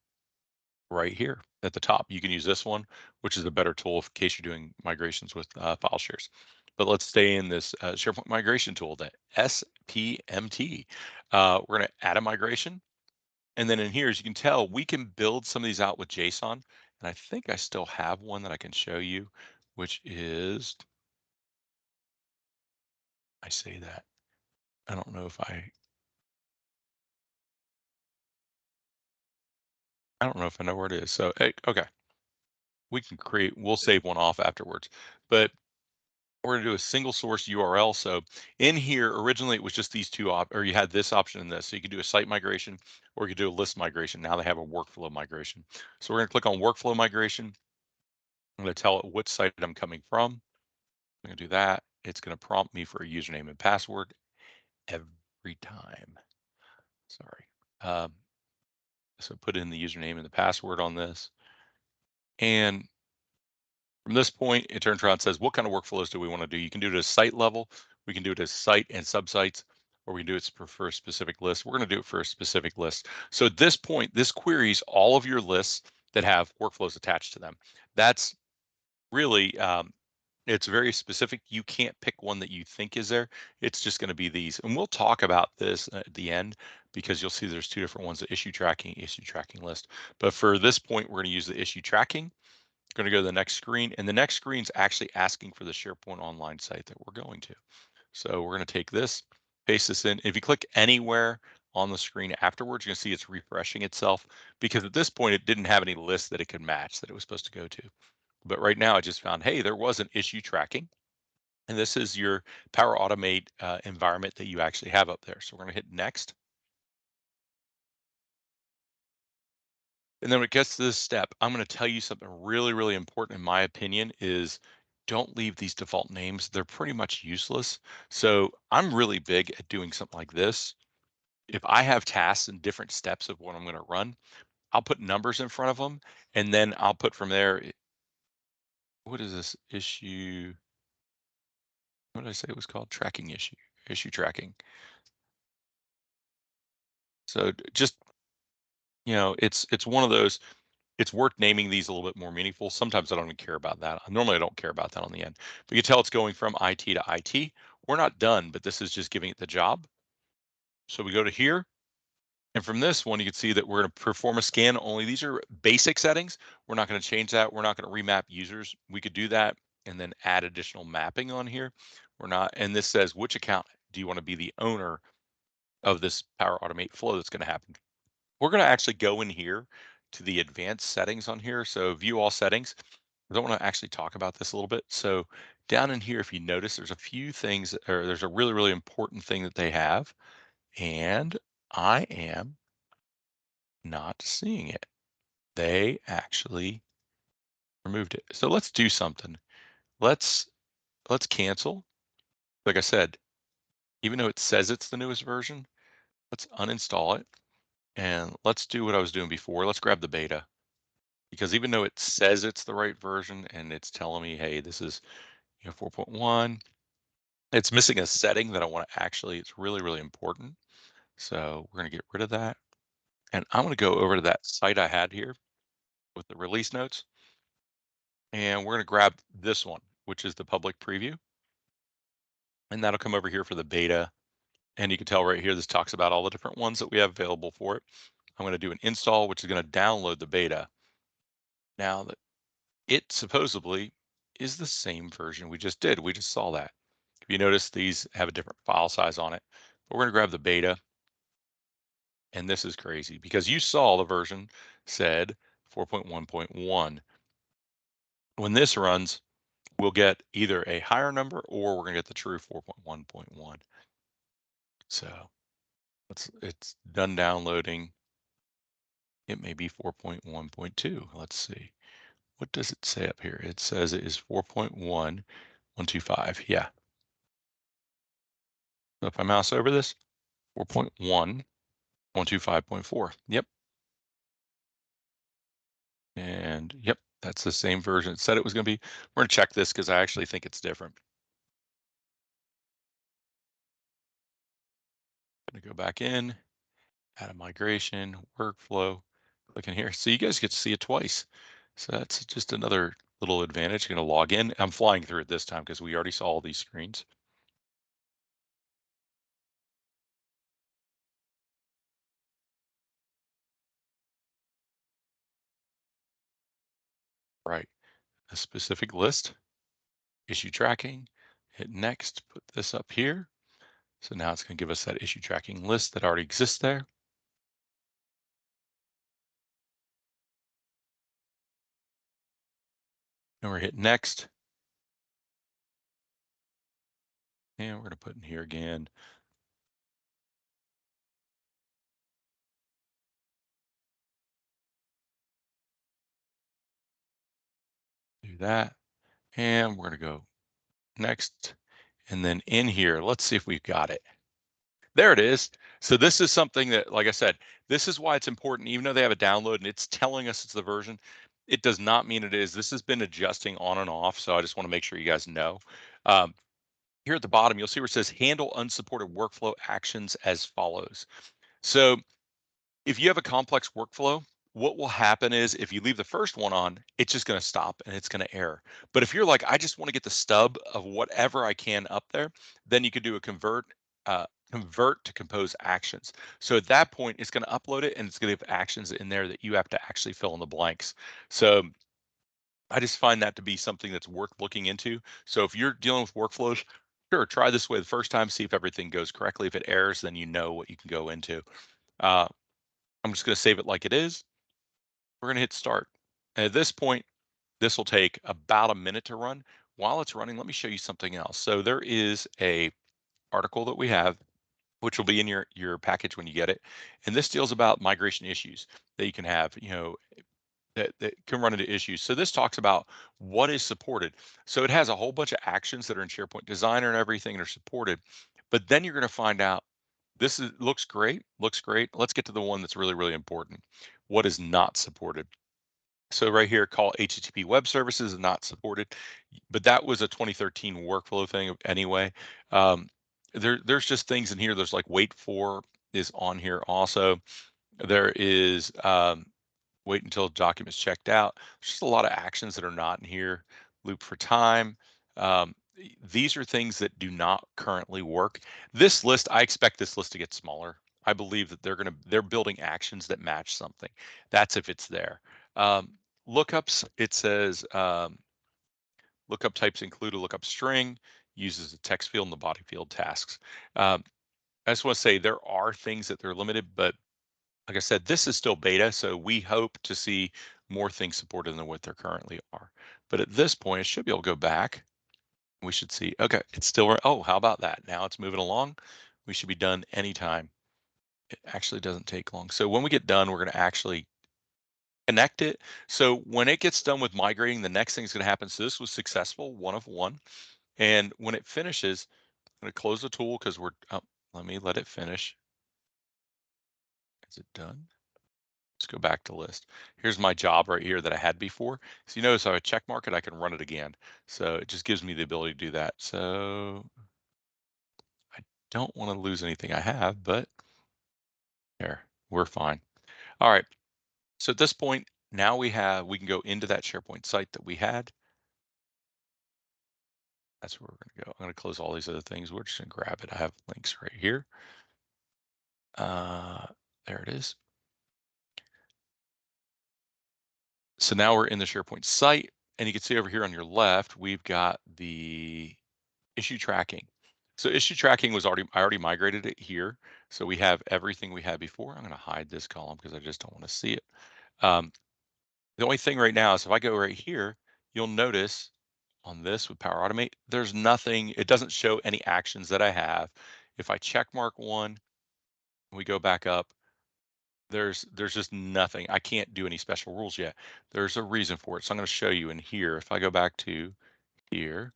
right here at the top. You can use this one, which is a better tool in case you're doing migrations with file shares. But let's stay in this SharePoint Migration Tool, the SPMT. We're going to add a migration. And then in here, as you can tell, we can build some of these out with JSON. And I think I still have one that I can show you, which is, I say that. I don't know if I know where it is. So, hey, okay. We'll save one off afterwards. But we're going to do a single source URL. So in here, originally it was just these two or you had this option and this. So you could do a site migration or you could do a list migration. Now they have a workflow migration. So we're going to click on workflow migration. I'm going to tell it what site I'm coming from. I'm going to do that. It's going to prompt me for a username and password every time. Sorry. So put in the username and the password on this. And from this point, it turns around and says, what kind of workflows do we want to do? You can do it at a site level. We can do it as site and subsites, or we can do it for a specific list. We're going to do it for a specific list. So at this point, this queries all of your lists that have workflows attached to them. That's really, it's very specific. You can't pick one that you think is there. It's just going to be these. And we'll talk about this at the end because you'll see there's two different ones, the issue tracking list. But for this point, we're going to use the issue tracking. Going to go to the next screen, and the next screen is actually asking for the SharePoint Online site that we're going to. So we're going to take this, paste this in. If you click anywhere on the screen afterwards, you're going to see it's refreshing itself because at this point it didn't have any list that it could match that it was supposed to go to. But right now I just found, hey, there was an issue tracking, and this is your Power Automate environment that you actually have up there. So we're going to hit next. And then when it gets to this step, I'm going to tell you something really, really important in my opinion is don't leave these default names. They're pretty much useless. So I'm really big at doing something like this. If I have tasks and different steps of what I'm going to run, I'll put numbers in front of them. And then I'll put from there, what is this issue? What did I say it was called? Tracking issue tracking. So just, it's one of those. It's worth naming these a little bit more meaningful. Sometimes I don't even care about that. Normally I don't care about that on the end. But you can tell it's going from IT to IT. We're not done, but this is just giving it the job. So we go to here. And from this one, you can see that we're going to perform a scan only. These are basic settings. We're not going to change that. We're not going to remap users. We could do that and then add additional mapping on here. We're not. And this says, which account do you want to be the owner of this Power Automate flow that's going to happen? We're going to actually go in here to the advanced settings on here. So view all settings. I don't want to actually talk about this a little bit. So down in here, if you notice, there's a few things, or there's a really, really important thing that they have, and I am not seeing it. They actually removed it. So let's do something. Let's cancel. Like I said, even though it says it's the newest version, let's uninstall it and let's do what I was doing before. Let's grab the beta, because even though it says it's the right version and it's telling me, hey, this is 4.1, it's missing a setting that I want to actually, it's really, really important. So we're going to get rid of that. And I'm going to go over to that site I had here with the release notes. And we're going to grab this one, which is the public preview. And that'll come over here for the beta. And you can tell right here, this talks about all the different ones that we have available for it. I'm going to do an install, which is going to download the beta. Now that it supposedly is the same version we just did. We just saw that. If you notice, these have a different file size on it. But we're going to grab the beta. And this is crazy because you saw the version said 4.1.1. When this runs, we'll get either a higher number or we're going to get the true 4.1.1. So it's done downloading. It may be 4.1.2. Let's see. What does it say up here? It says it is 4.1125. Yeah. So if I mouse over this, 4.1125.4. Yep. And yep, that's the same version it said it was going to be. We're going to check this because I actually think it's different. Going to go back in, add a migration, workflow, click in here. So you guys get to see it twice. So that's just another little advantage. Going to log in. I'm flying through it this time because we already saw all these screens. Right, a specific list, issue tracking, hit next, put this up here. So now it's going to give us that issue tracking list that already exists there. And we're hit next. And we're going to put in here again. Do that. And we're going to go next. And then in here, let's see if we've got it. There it is. So this is something that, like I said, this is why it's important. Even though they have a download and it's telling us it's the version, it does not mean it is. This has been adjusting on and off. So I just want to make sure you guys know. Here at the bottom, you'll see where it says handle unsupported workflow actions as follows. So if you have a complex workflow, what will happen is if you leave the first one on, it's just going to stop and it's going to error. But if you're like, I just want to get the stub of whatever I can up there, then you could do a convert to compose actions. So at that point, it's going to upload it and it's going to have actions in there that you have to actually fill in the blanks. So I just find that to be something that's worth looking into. So if you're dealing with workflows, sure, try this way the first time, see if everything goes correctly. If it errors, then you know what you can go into. I'm just going to save it like it is. We're going to hit start. And at this point, this will take about a minute to run. While it's running, let me show you something else. So there is a article that we have, which will be in your package when you get it. And this deals about migration issues that you can have, that can run into issues. So this talks about what is supported. So it has a whole bunch of actions that are in SharePoint Designer and everything and are supported. But then you're going to find out looks great. Let's get to the one that's really, really important. What is not supported? So right here, call HTTP web services is not supported, but that was a 2013 workflow thing anyway. There's just things in here. There's like wait for is on here also. There is wait until documents checked out. There's just a lot of actions that are not in here. Loop for time. These are things that do not currently work. This list, I expect this list to get smaller. I believe that they're building actions that match something. That's if it's there. Lookups, it says lookup types include a lookup string, uses a text field in the body field tasks. I just want to say there are things that they're limited, but like I said, this is still beta, so we hope to see more things supported than what there currently are. But at this point, it should be able to go back. We should see, okay, it's still, oh, how about that? Now it's moving along. We should be done anytime. It actually doesn't take long. So when we get done, we're going to actually connect it. So when it gets done with migrating, the next thing is going to happen. So this was successful, 1 of 1. And when it finishes, I'm going to close the tool because we're, oh, let me let it finish. Is it done? Let's go back to list. Here's my job right here that I had before. So you notice I have a check mark it, I can run it again. So it just gives me the ability to do that. So I don't want to lose anything I have, but there, we're fine. All right. So at this point, now we can go into that SharePoint site that we had. That's where we're going to go. I'm going to close all these other things. We're just going to grab it. I have links right here. There it is. So now we're in the SharePoint site, and you can see over here on your left, we've got the issue tracking. So issue tracking was I already migrated it here. So we have everything we had before. I'm going to hide this column because I just don't want to see it. The only thing right now is if I go right here, you'll notice on this with Power Automate, there's nothing, it doesn't show any actions that I have. If I check mark one, we go back up, there's just nothing. I can't do any special rules yet. There's a reason for it. So I'm going to show you in here. If I go back to here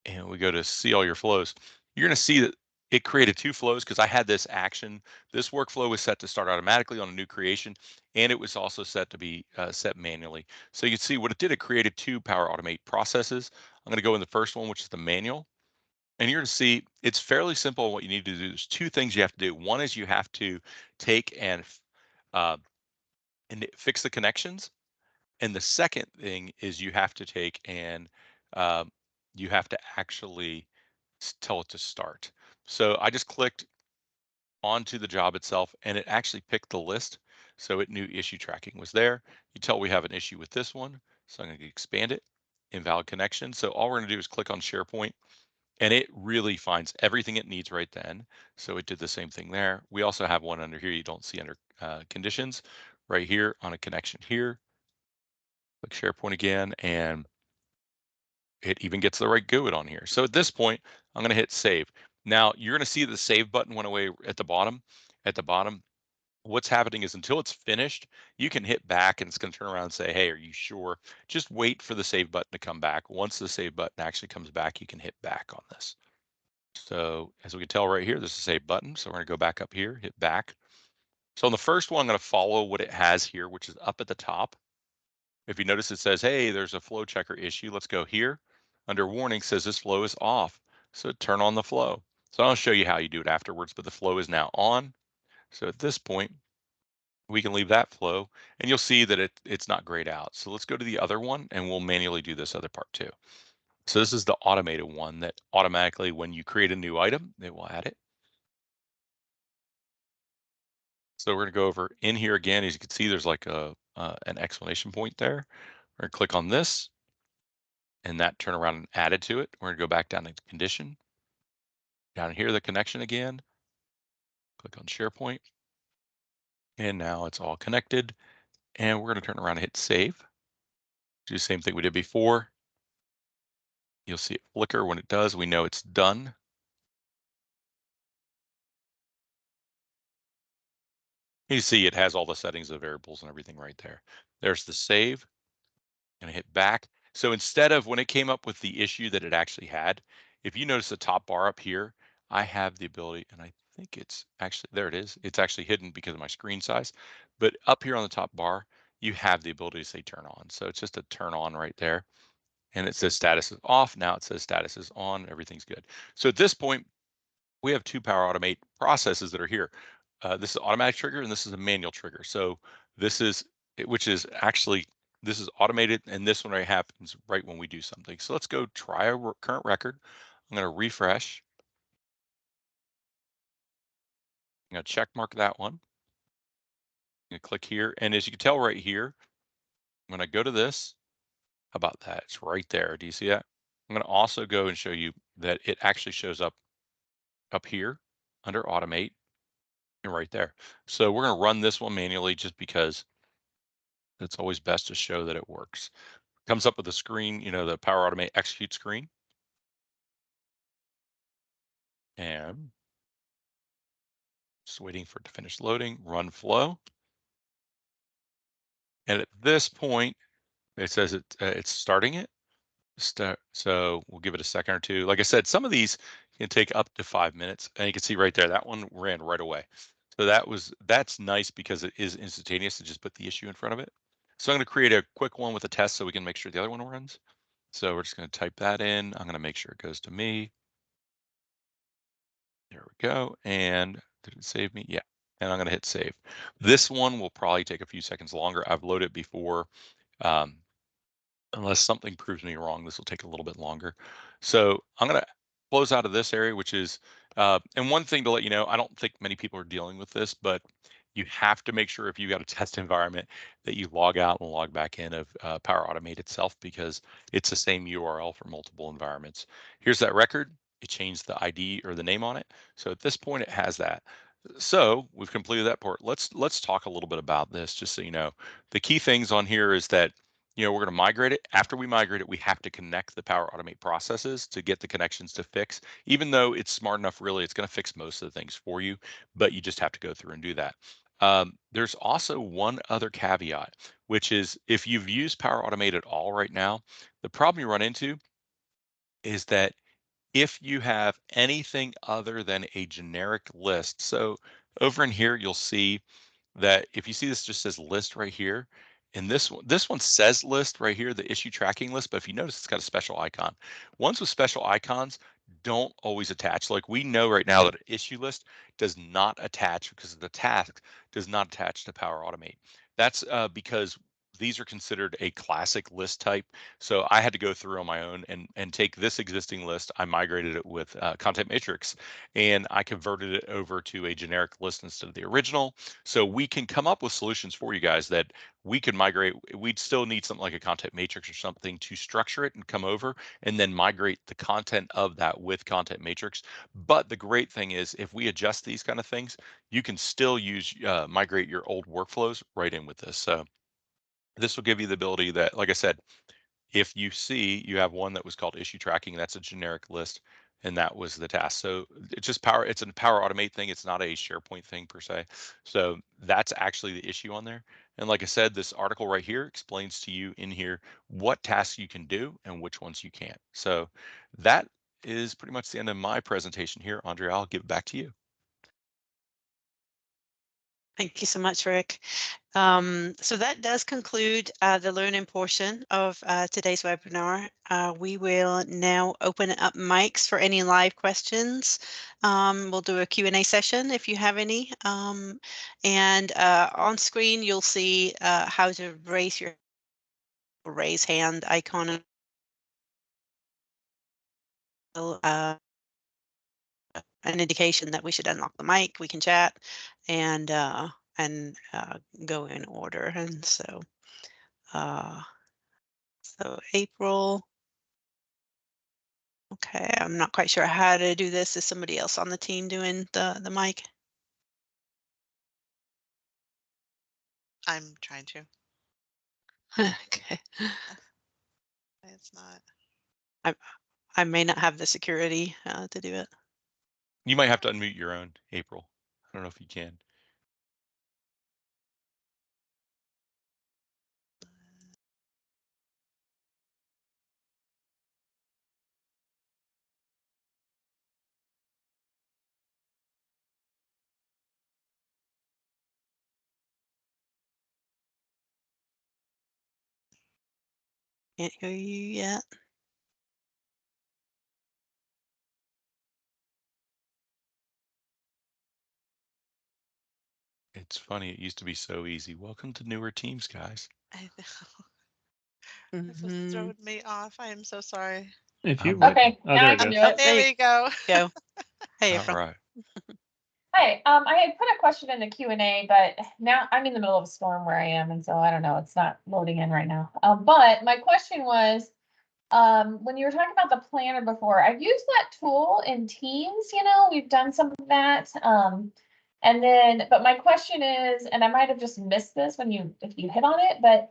and we go to see all your flows, you're going to see that it created 2 flows because I had this action. This workflow was set to start automatically on a new creation, and it was also set to be set manually. So you can see what it did. It created 2 Power Automate processes. I'm going to go in the first one, which is the manual. And you're going to see it's fairly simple. What you need to do, there's 2 things you have to do. One is you have to take and fix the connections. And the second thing is you have to take and you have to actually tell it to start. So I just clicked onto the job itself and it actually picked the list. So it knew issue tracking was there. You tell we have an issue with this one. So I'm going to expand it, invalid connection. So all we're going to do is click on SharePoint and it really finds everything it needs right then. So it did the same thing there. We also have one under here you don't see under conditions right here on a connection here. Click SharePoint again, and it even gets the right GUID on here. So at this point, I'm going to hit save. Now you're going to see the save button went away at the bottom. At the bottom, what's happening is until it's finished, you can hit back and it's going to turn around and say, hey, are you sure? Just wait for the save button to come back. Once the save button actually comes back, you can hit back on this. So as we can tell right here, this is a save button. So we're going to go back up here, hit back. So on the first one, I'm going to follow what it has here, which is up at the top. If you notice, it says, hey, there's a flow checker issue. Let's go here. Under warning says this flow is off. So turn on the flow. So I'll show you how you do it afterwards, but the flow is now on. So at this point, we can leave that flow and you'll see that it's not grayed out. So let's go to the other one and we'll manually do this other part too. So this is the automated one that automatically, when you create a new item, it will add it. So we're going to go over in here again. As you can see, there's like an exclamation point there. We're going to click on this and that turn around and added to it. We're going to go back down to condition. Down here, the connection again. Click on SharePoint. And now it's all connected. And we're going to turn around and hit save. Do the same thing we did before. You'll see it flicker. When it does, we know it's done. You see it has all the settings of variables and everything right there. There's the save. And hit back. So instead of when it came up with the issue that it actually had, if you notice the top bar up here, I have the ability, and I think it's actually, there it is. It's actually hidden because of my screen size. But up here on the top bar, you have the ability to say turn on. So it's just a turn on right there. And it says status is off. Now it says status is on. Everything's good. So at this point, we have 2 Power Automate processes that are here. This is automatic trigger and this is a manual trigger. So this is, which is actually, this is automated and this one right happens right when we do something. So let's go try a current record. I'm going to refresh. I'm going to check mark that one. I'm going to click here. And as you can tell right here, when I go to this, how about that? It's right there. Do you see that? I'm going to also go and show you that it actually shows up here under automate and right there. So we're going to run this one manually just because it's always best to show that it works. Comes up with a screen, you know, the Power Automate execute screen. And just waiting for it to finish loading, run flow. And at this point, it says it's starting it. So we'll give it a second or two. Like I said, some of these can take up to 5 minutes, and you can see right there, that one ran right away. So that's nice because it is instantaneous to just put the issue in front of it. So I'm going to create a quick one with a test so we can make sure the other one runs. So we're just going to type that in. I'm going to make sure it goes to me. There we go. And did it save me? Yeah. And I'm going to hit save. This one will probably take a few seconds longer. I've loaded it before. Unless something proves me wrong, this will take a little bit longer. So I'm going to close out of this area, which is, and one thing to let you know, I don't think many people are dealing with this, but you have to make sure if you've got a test environment that you log out and log back in of Power Automate itself, because it's the same URL for multiple environments. Here's that record. It changed the ID or the name on it. So at this point, it has that. So we've completed that part. Let's talk a little bit about this, just so you know. The key things on here is that, you know, we're going to migrate it. After we migrate it, we have to connect the Power Automate processes to get the connections to fix. Even though it's smart enough, really, it's going to fix most of the things for you, but you just have to go through and do that. There's also one other caveat, which is if you've used Power Automate at all right now, the problem you run into is that if you have anything other than a generic list, so over in here, you'll see that if you see this just says list right here, and this one says list right here, the issue tracking list, but if you notice, it's got a special icon. Ones with special icons don't always attach. Like we know right now that an issue list does not attach because the task does not attach to Power Automate. That's because these are considered a classic list type. So I had to go through on my own and take this existing list. I migrated it with Content Matrix, and I converted it over to a generic list instead of the original. So we can come up with solutions for you guys that we could migrate. We'd still need something like a content matrix or something to structure it and come over and then migrate the content of that with content matrix. But the great thing is if we adjust these kind of things, you can still use migrate your old workflows right in with this. So this will give you the ability that, like I said, if you see you have one that was called issue tracking, that's a generic list, and that was the task. So it's just it's a Power Automate thing. It's not a SharePoint thing per se. So that's actually the issue on there. And like I said, this article right here explains to you in here what tasks you can do and which ones you can't. So that is pretty much the end of my presentation here. Andrea, I'll give it back to you. Thank you so much, Rick. So that does conclude the learning portion of today's webinar. We will now open up mics for any live questions. We'll do a Q&A session if you have any. And on screen, you'll see how to raise hand icon. An indication that we should unlock the mic. We can chat and go in order. And so, so April. Okay, I'm not quite sure how to do this. Is somebody else on the team doing the mic? I'm trying to. Okay. It's not. I may not have the security to do it. You might have to unmute your own, April. I don't know if you can. Can't hear you yet. It's funny. It used to be so easy. Welcome to newer teams, guys. I know. This was throwing me off. I am so sorry. If you I'm would. Okay, Oh, now there I it can goes. do it. There we go. Go. Hey, All April. right. Hi, I had put a question in the Q&A, but now I'm in the middle of a storm where I am, and so I don't know, it's not loading in right now. But my question was, when you were talking about the planner before, I've used that tool in Teams, you know, we've done some of that. And then, but my question is, and I might have just missed this if you hit on it, but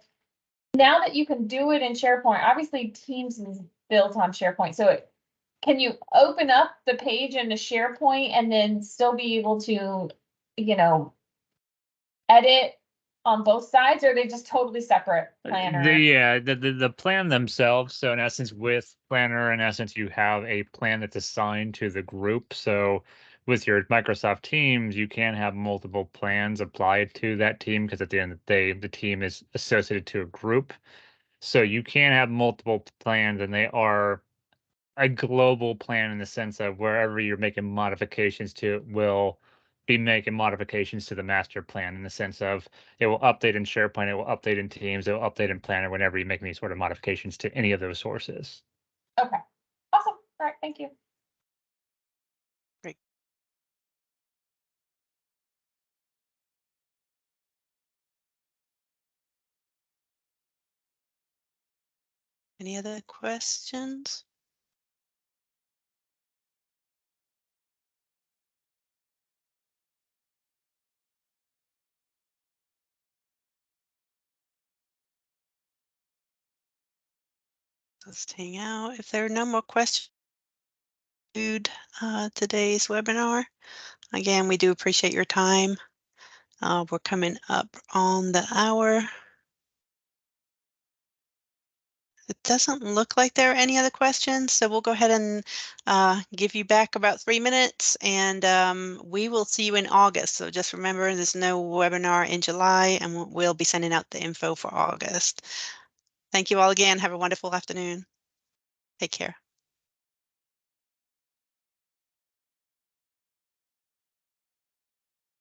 now that you can do it in SharePoint, obviously Teams is built on SharePoint, so can you open up the page into SharePoint and then still be able to, you know, edit on both sides, or are they just totally separate planner? The plan themselves. So in essence, with Planner, in essence, you have a plan that's assigned to the group. So with your Microsoft Teams, you can have multiple plans applied to that team because at the end of the day, the team is associated to a group. So you can have multiple plans, and they are a global plan in the sense of wherever you're making modifications to it will be making modifications to the master plan in the sense of it will update in SharePoint, it will update in Teams, it will update in Planner whenever you make any sort of modifications to any of those sources. Okay, awesome. All right, thank you. Great. Any other questions? Let's hang out. If there are no more questions, today's webinar. Again, we do appreciate your time. We're coming up on the hour. It doesn't look like there are any other questions, so we'll go ahead and give you back about 3 minutes, and we will see you in August. So just remember, there's no webinar in July, and we'll be sending out the info for August. Thank you all again. Have a wonderful afternoon. Take care.